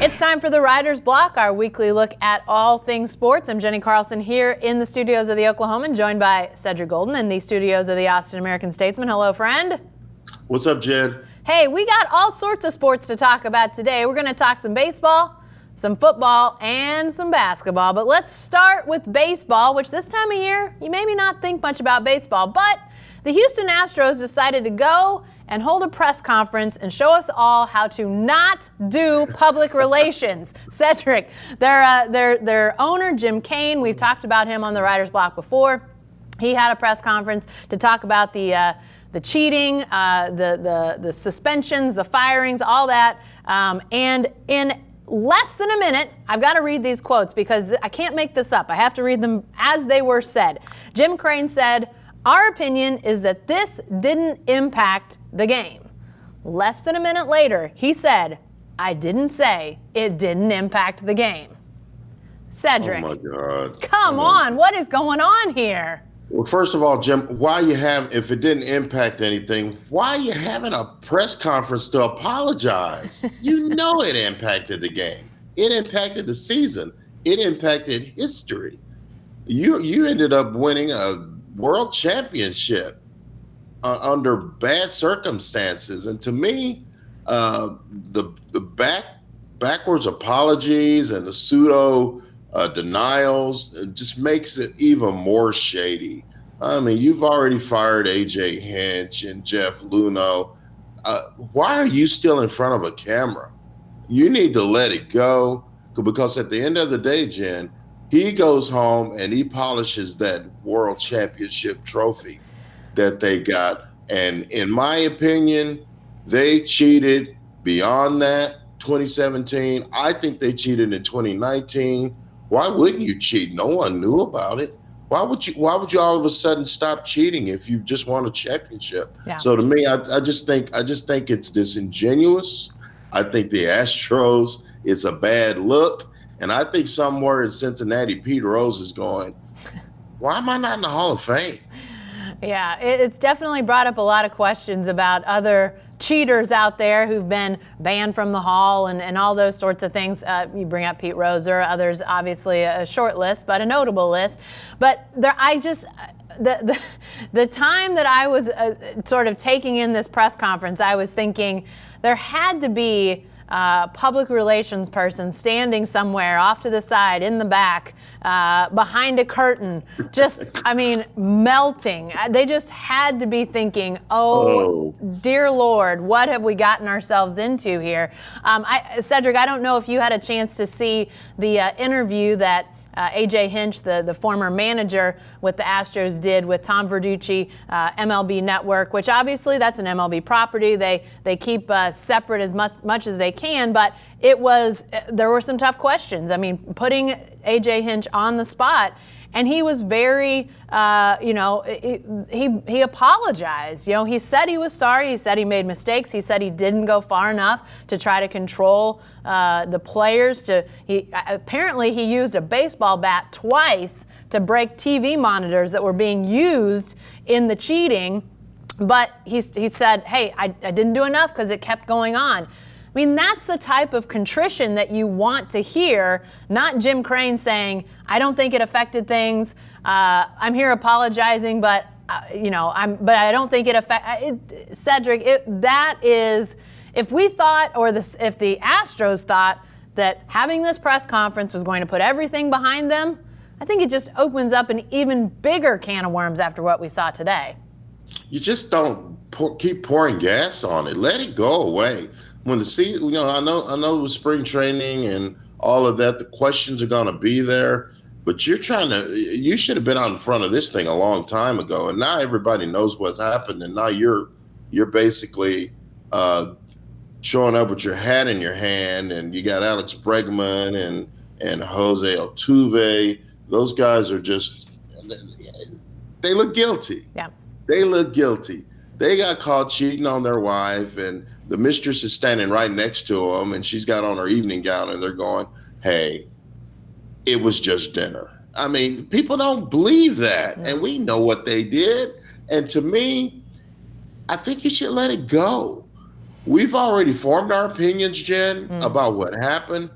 It's time for the Writer's Block, our weekly look at all things sports. I'm Jenni Carlson here in the studios of the Oklahoman, joined by Cedric in the studios of the Austin American-Statesman. Hello, friend. What's up, Jen? Hey, we got all sorts of sports to talk about today. We're going to talk some baseball, some football, and some basketball. But let's start with baseball, which this time of year, you maybe not think much about baseball, but the Houston Astros decided to go and hold a press conference and show us all how to not do public relations. Cedric, their owner, Jim Cain, we've talked about him on the Writer's Block before. He had a press conference to talk about the cheating, the suspensions, the firings, all that. And in less than a minute, I've got to read these quotes because I can't make this up. I have to read them as they were said. Jim Cain said, "Our opinion is that this didn't impact the game." Less than a minute later, he said, "I didn't say it didn't impact the game." Cedric. Oh, my God. Come on. What is going on here? Well, first of all, Jim, if it didn't impact anything, why are you having a press conference to apologize? You know it impacted the game. It impacted the season. It impacted history. You ended up winning a world championship under bad circumstances. And to me, the backwards apologies and the pseudo denials just makes it even more shady. I mean, you've already fired AJ Hinch and Jeff Luhnow. Why are you still in front of a camera? You need to let it go, because at the end of the day, Jen, he goes home and he polishes that world championship trophy that they got. And in my opinion, they cheated beyond that. 2017, I think they cheated in 2019. Why wouldn't you cheat? No one knew about it. Why would you all of a sudden stop cheating if you just won a championship? Yeah. So to me, I just think it's disingenuous. I think the Astros, it's a bad look. And I think somewhere in Cincinnati, Pete Rose is going, why am I not in the Hall of Fame? Yeah, it's definitely brought up a lot of questions about other cheaters out there who've been banned from the Hall and all those sorts of things. You bring up Pete Rose, or others, obviously a short list, but a notable list. But the time that I was sort of taking in this press conference, I was thinking there had to be public relations person standing somewhere off to the side in the back behind a curtain, melting. They just had to be thinking, oh, dear Lord, what have we gotten ourselves into here? Cedric, I don't know if you had a chance to see the interview that AJ Hinch, the former manager with the Astros, did with Tom Verducci, MLB Network, which obviously that's an MLB property. They keep separate as much as they can, but there were some tough questions. I mean, putting AJ Hinch on the spot, and he was very, he apologized. He said he was sorry. He said he made mistakes. He said he didn't go far enough to try to control the players. Apparently he used a baseball bat twice to break TV monitors that were being used in the cheating. But he said, hey, I didn't do enough because it kept going on. I mean, that's the type of contrition that you want to hear, not Jim Cain saying, I don't think it affected things. I'm here apologizing, but I don't think it affected. Cedric, that is, if we thought, if the Astros thought that having this press conference was going to put everything behind them, I think it just opens up an even bigger can of worms after what we saw today. You just don't keep pouring gas on it. Let it go away. When the season, I know with spring training and all of that, the questions are going to be there, but you should have been out in front of this thing a long time ago. And now everybody knows what's happened. And now you're basically showing up with your hat in your hand, and you got Alex Bregman and Jose Altuve. Those guys are they look guilty. Yeah. They look guilty. They got caught cheating on their wife, and the mistress is standing right next to them, and she's got on her evening gown, and they're going, hey, it was just dinner. I mean, people don't believe that, and we know what they did. And to me, I think you should let it go. We've already formed our opinions, Jen, about what happened.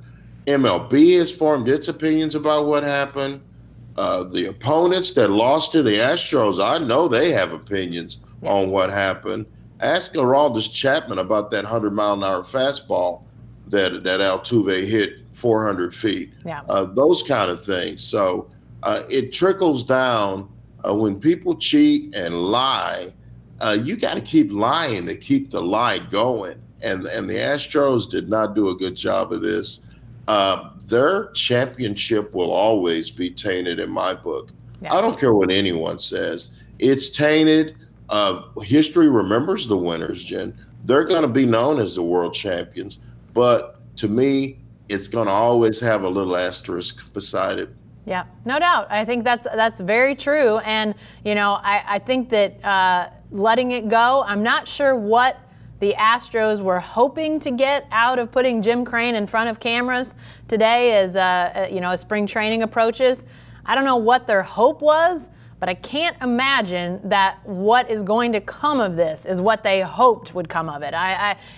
MLB has formed its opinions about what happened. The opponents that lost to the Astros, I know they have opinions on what happened. Ask Aroldis Chapman about that 100-mile-an-hour fastball that Altuve hit 400 feet. Yeah. Those kind of things. So it trickles down when people cheat and lie. You got to keep lying to keep the lie going. And the Astros did not do a good job of this. Their championship will always be tainted in my book. Yeah. I don't care what anyone says. It's tainted. History remembers the winners, Jen. They're going to be known as the world champions. But to me, it's going to always have a little asterisk beside it. Yeah, no doubt. I think that's very true. And, I think that letting it go, I'm not sure what the Astros were hoping to get out of putting Jim Crane in front of cameras today as spring training approaches. I don't know what their hope was, but I can't imagine that what is going to come of this is what they hoped would come of it.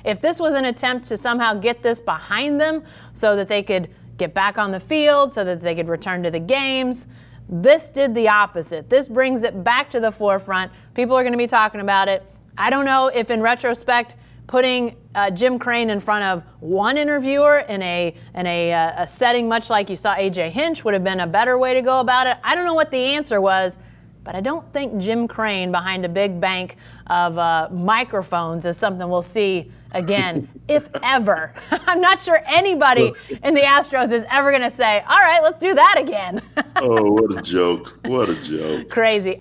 If this was an attempt to somehow get this behind them so that they could get back on the field, so that they could return to the games, this did the opposite. This brings it back to the forefront. People are going to be talking about it. I don't know if in retrospect putting Jim Crane in front of one interviewer in a setting much like you saw A.J. Hinch would have been a better way to go about it. I don't know what the answer was, but I don't think Jim Crane behind a big bank of microphones is something we'll see again, if ever. I'm not sure anybody in the Astros is ever going to say, all right, let's do that again. Oh, what a joke. What a joke. Crazy.